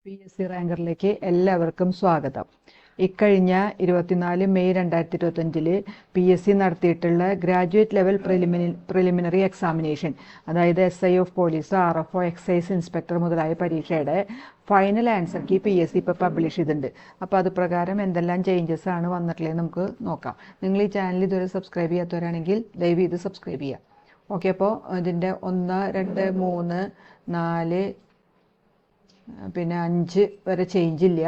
PSC റാങ്കറിലേക്ക് എല്ലാവർക്കും സ്വാഗതം. ഇക്കഴിഞ്ഞ 24 മെയ് 2025 PSC നടത്തിയിട്ടുള്ള ഗ്രാജുവേറ്റ് ലെവൽ പ്രിലിമിനറി എക്സാമിനേഷൻ, അതായത് SI of police, RFO, excise inspector മുതലായ പരീക്ഷയുടെ ഫൈനൽ ആൻസർ കീ PSC ഇപ്പോൾ പബ്ലിഷ് ചെയ്തിട്ടുണ്ട്. അപ്പോൾ അത് പ്രകാരം എന്തെല്ലാം ചേഞ്ചസ് ആണ് വന്നിട്ടുള്ളത് നമുക്ക് നോക്കാം. നിങ്ങൾ ഈ ചാനൽ ഇതുവരെ സബ്സ്ക്രൈബ് ചെയ്യാത്തവരാണെങ്കിൽ ദയവ് ഇത് സബ്സ്ക്രൈബ് ചെയ്യുക. ഓക്കെ, അപ്പോൾ ഇതിൻ്റെ 1, 2, 3, 4 പിന്നെ 5 വരെ ചേഞ്ച് ഇല്ല.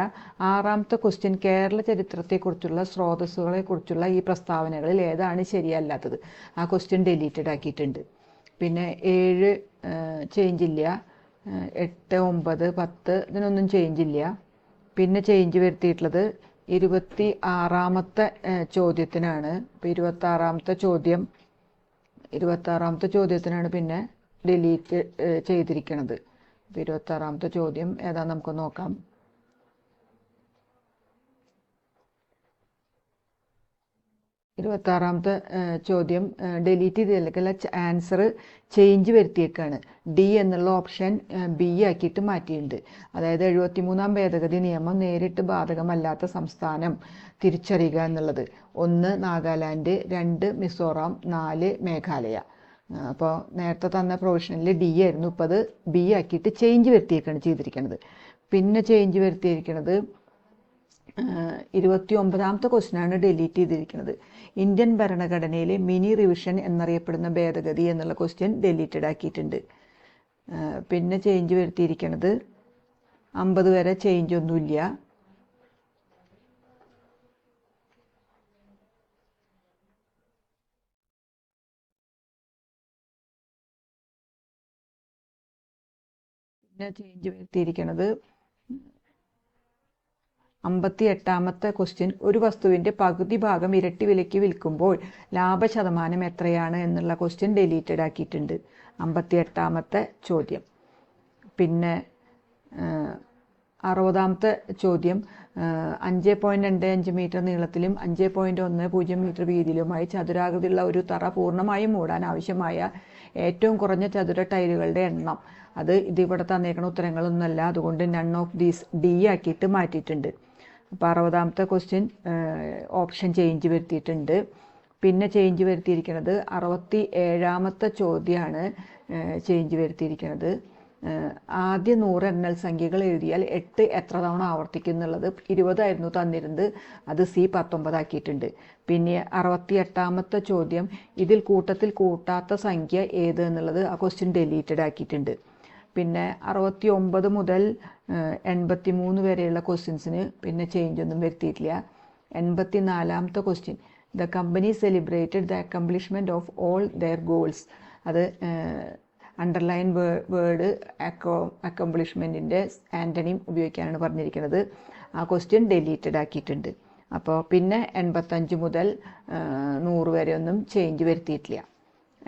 6ാമത്തെ ക്വസ്റ്റ്യൻ കേരള ചരിത്രത്തെക്കുറിച്ചുള്ള സ്രോതസ്സുകളെക്കുറിച്ചുള്ള ഈ പ്രസ്താവനകളിൽ ഏതാണ് ശരിയല്ലാത്തത്, ആ ക്വസ്റ്റ്യൻ ഡിലീറ്റഡ് ആക്കിയിട്ടുണ്ട്. പിന്നെ 7 ചേഞ്ച് ഇല്ല. 8, 9, 10 ഇതിനൊന്നും ചേഞ്ച് ഇല്ല. പിന്നെ ചേഞ്ച് വരുത്തിയിട്ടുള്ളത് 26ാമത്തെ ചോദ്യത്തിനാണ്. ഇപ്പോൾ 26ാമത്തെ ചോദ്യത്തിനാണ് പിന്നെ ഡിലീറ്റ് ചെയ്തിരിക്കുന്നത്. 26ാമത്തെ ചോദ്യം ഏതാ നമുക്ക് നോക്കാം. ചോദ്യം ഡിലീറ്റ് ചെയ്തതിലേക്കുള്ള ആൻസർ ചേഞ്ച് വരുത്തിയേക്കാണ്. ഡി എന്നുള്ള ഓപ്ഷൻ ബി ആക്കിയിട്ട് മാറ്റിയിട്ടുണ്ട്. അതായത് 73ാം ഭേദഗതി നിയമം നേരിട്ട് ബാധകമല്ലാത്ത സംസ്ഥാനം തിരിച്ചറിയുക എന്നുള്ളത്. 1 നാഗാലാൻഡ്, 2 മിസോറാം, 4 മേഘാലയ. അപ്പോൾ നേരത്തെ തന്ന പ്രൊവിഷനിൽ ഡി ആയിരുന്നു, ഇപ്പോൾ അത് ബി ആക്കിയിട്ട് ചേഞ്ച് വരുത്തിയേക്കാണ് ചെയ്തിരിക്കുന്നത്. പിന്നെ ചേഞ്ച് വരുത്തിയിരിക്കുന്നത് 29ാമത്തെ ക്വസ്റ്റ്യനാണ് ഡിലീറ്റ് ചെയ്തിരിക്കുന്നത്. ഇന്ത്യൻ ഭരണഘടനയിലെ മിനി റിവിഷൻ എന്നറിയപ്പെടുന്ന ഭേദഗതി എന്നുള്ള ക്വസ്റ്റ്യൻ ഡിലീറ്റഡ് ആക്കിയിട്ടുണ്ട്. പിന്നെ ചേഞ്ച് വരുത്തിയിരിക്കുന്നത് 50 വരെ ചേഞ്ച് ഒന്നുമില്ല. പിന്നെ ചേഞ്ച് വരുത്തിയിരിക്കുന്നത് 58ാമത്തെ ക്വസ്റ്റ്യൻ, ഒരു വസ്തുവിൻ്റെ പകുതി ഭാഗം ഇരട്ടി വിലയ്ക്ക് വിൽക്കുമ്പോൾ ലാഭശതമാനം എത്രയാണ് എന്നുള്ള ക്വസ്റ്റ്യൻ ഡിലീറ്റഡ് ആക്കിയിട്ടുണ്ട്. 58ാമത്തെ ചോദ്യം. പിന്നെ 60ാമത്തെ ചോദ്യം, 5.25 മീറ്റർ നീളത്തിലും 5.10 മീറ്റർ വീതിയിലുമായി ചതുരാകൃതിയുള്ള ഒരു തറ പൂർണ്ണമായും മൂടാൻ ആവശ്യമായ ഏറ്റവും കുറഞ്ഞ ചതുര ടൈലുകളുടെ എണ്ണം. ഇതിവിടെ തന്നേക്കുന്ന ഉത്തരങ്ങളൊന്നുമല്ല, അതുകൊണ്ട് നൺ ഓഫ് ദീസ് ഡി ആക്കിയിട്ട് മാറ്റിയിട്ടുണ്ട്. അപ്പോൾ 60ാമത്തെ ക്വസ്റ്റ്യൻ ഓപ്ഷൻ ചേഞ്ച് വരുത്തിയിട്ടുണ്ട്. പിന്നെ ചേഞ്ച് വരുത്തിയിരിക്കുന്നത് 67ാമത്തെ ചോദ്യമാണ് ചേഞ്ച് വരുത്തിയിരിക്കുന്നത്. ആദ്യ 100 എണ്ണൽ സംഖ്യകൾ എഴുതിയാൽ 8 എത്ര തവണ ആവർത്തിക്കും എന്നുള്ളത് 20 ആയിരുന്നു തന്നിരുന്നത്, അത് സി 19 ആക്കിയിട്ടുണ്ട്. പിന്നെ 68ാമത്തെ ചോദ്യം, ഇതിൽ കൂട്ടത്തിൽ കൂട്ടാത്ത സംഖ്യ ഏത് എന്നുള്ളത് ആ ക്വസ്റ്റ്യൻ ഡിലീറ്റഡ് ആക്കിയിട്ടുണ്ട്. പിന്നെ 69 മുതൽ 83 വരെയുള്ള ക്വസ്റ്റ്യൻസിന് പിന്നെ ചേഞ്ച് ഒന്നും വരുത്തിയിട്ടില്ല. 84ാമത്തെ question, the company celebrated the accomplishment of all their goals. അത് അണ്ടർലൈൻ വേർഡ് അക്കംപ്ലിഷ്മെൻറ്റിൻ്റെ ആൻ്റണിം ഉപയോഗിക്കാനാണ് പറഞ്ഞിരിക്കുന്നത്. ആ ക്വസ്റ്റ്യൻ ഡിലീറ്റഡ് ആക്കിയിട്ടുണ്ട്. അപ്പോൾ പിന്നെ 85 മുതൽ 100 വരെ ഒന്നും ചേഞ്ച് വരുത്തിയിട്ടില്ല.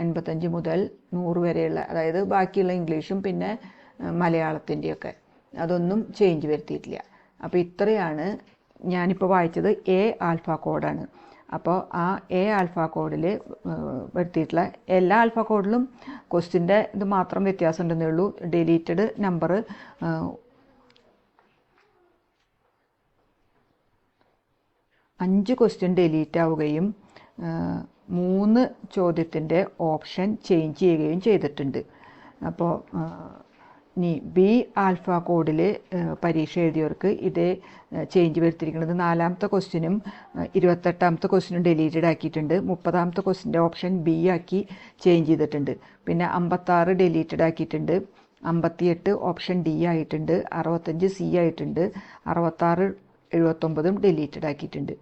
85 മുതൽ 100 വരെയുള്ള, അതായത് ബാക്കിയുള്ള ഇംഗ്ലീഷും പിന്നെ മലയാളത്തിൻ്റെയൊക്കെ, അതൊന്നും ചേഞ്ച് വരുത്തിയിട്ടില്ല. അപ്പോൾ ഇത്രയാണ് ഞാനിപ്പോൾ വായിച്ചത്. എ ആൽഫ കോഡാണ്. അപ്പോൾ ആ എ ആൽഫ കോഡിൽ വരുത്തിയിട്ടുള്ള എല്ലാ ആൽഫ കോഡിലും ക്വസ്റ്റ്യൻ്റെ ഇത് മാത്രം വ്യത്യാസം ഉണ്ടെന്നേ ഉള്ളൂ. ഡിലീറ്റഡ് നമ്പർ 5 ക്വസ്റ്റ്യൻ ഡിലീറ്റ് ആവുകയും 3 ചോദ്യത്തിൻ്റെ ഓപ്ഷൻ ചേഞ്ച് ചെയ്യുകയും ചെയ്തിട്ടുണ്ട്. അപ്പോൾ ഇനി ബി ആൽഫ കോഡിൽ പരീക്ഷ എഴുതിയവർക്ക് ഇതേ ചേഞ്ച് വരുത്തിയിരിക്കുന്നത്. 4ാമത്തെ ക്വസ്റ്റ്യനും 28ാമത്തെ ക്വസ്റ്റ്യനും ഡിലീറ്റഡ് ആക്കിയിട്ടുണ്ട്. 30ാമത്തെ ക്വസ്റ്റ്യൻ്റെ ഓപ്ഷൻ ബി ആക്കി ചേഞ്ച് ചെയ്തിട്ടുണ്ട്. പിന്നെ 56 ഡിലീറ്റഡ് ആക്കിയിട്ടുണ്ട്. 58 ഓപ്ഷൻ ഡി ആയിട്ടുണ്ട്. 65 സി ആയിട്ടുണ്ട്. 66, 79 ഡിലീറ്റഡ് ആക്കിയിട്ടുണ്ട്.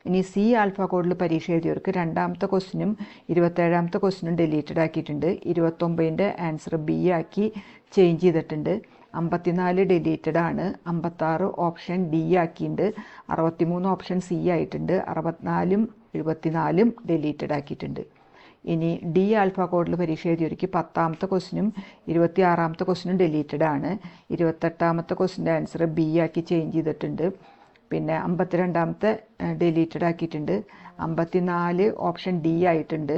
ഇനി സി ആൽഫ കോഡിൽ പരീക്ഷ എഴുതിയവർക്ക് 2ാമത്തെ ക്വസ്റ്റ്യനും 27ാമത്തെ ക്വസ്റ്റ്യനും ഡിലീറ്റഡ് ആക്കിയിട്ടുണ്ട്. 29ൻ്റെ ആൻസർ ബി ആക്കി ചേഞ്ച് ചെയ്തിട്ടുണ്ട്. 54 ഡിലീറ്റഡ് ആണ്. 56 ഓപ്ഷൻ ഡി ആക്കിയിട്ടുണ്ട്. 63 ഓപ്ഷൻ സി ആയിട്ടുണ്ട്. 64ഉം 74ഉം ഡിലീറ്റഡ് ആക്കിയിട്ടുണ്ട്. ഇനി ഡി ആൽഫ കോഡിൽ പരീക്ഷ എഴുതിയവർക്ക് 10ാമത്തെ ക്വസ്റ്റ്യനും 26ാമത്തെ ക്വസ്റ്റ്യനും ഡിലീറ്റഡ് ആണ്. 28ാമത്തെ ക്വസ്റ്റ്യൻ്റെ ആൻസർ ബി ആക്കി ചേഞ്ച് ചെയ്തിട്ടുണ്ട്. പിന്നെ 52ാമത്തെ ഡിലീറ്റഡ് ആക്കിയിട്ടുണ്ട്. 54 ഓപ്ഷൻ ഡി ആയിട്ടുണ്ട്.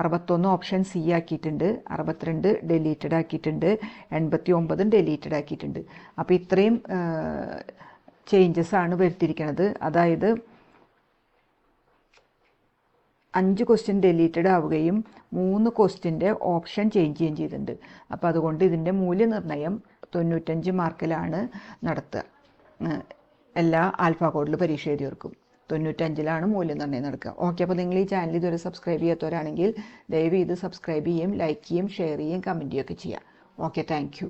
61 ഓപ്ഷൻ സി ആക്കിയിട്ടുണ്ട്, 62 ഡിലീറ്റഡ് ആക്കിയിട്ടുണ്ട്, 89 ഡിലീറ്റഡ് ആക്കിയിട്ടുണ്ട്. അപ്പോൾ ഇത്രയും ചേഞ്ചസ് ആണ് വരുത്തിയിരിക്കുന്നത്. അതായത് 5 ക്വസ്റ്റ്യൻ ഡിലീറ്റഡ് ആവുകയും 3 ക്വസ്റ്റ്യൻ്റെ ഓപ്ഷൻ ചേഞ്ച് ചെയ്യുകയും ചെയ്തിട്ടുണ്ട്. അപ്പോൾ അതുകൊണ്ട് ഇതിൻ്റെ മൂല്യനിർണ്ണയം 95 മാർക്കിലാണ് നടത്തുക. എല്ലാ ആൽഫ കോഡിൽ പരീക്ഷ എഴുതിയവർക്കും 95ലാണ് മൂല്യനിർണ്ണയം നടക്കുക. ഓക്കെ, അപ്പോൾ നിങ്ങൾ ഈ ചാനൽ ഇതുവരെ സബ്സ്ക്രൈബ് ചെയ്യാത്തവരാണെങ്കിൽ ദയവ് ഇത് സബ്സ്ക്രൈബ് ചെയ്യും, ലൈക്ക് ചെയ്യും, ഷെയർ ചെയ്യും, കമൻറ്റ് ചെയ്യുകയൊക്കെ ചെയ്യാം. Okay, thank you.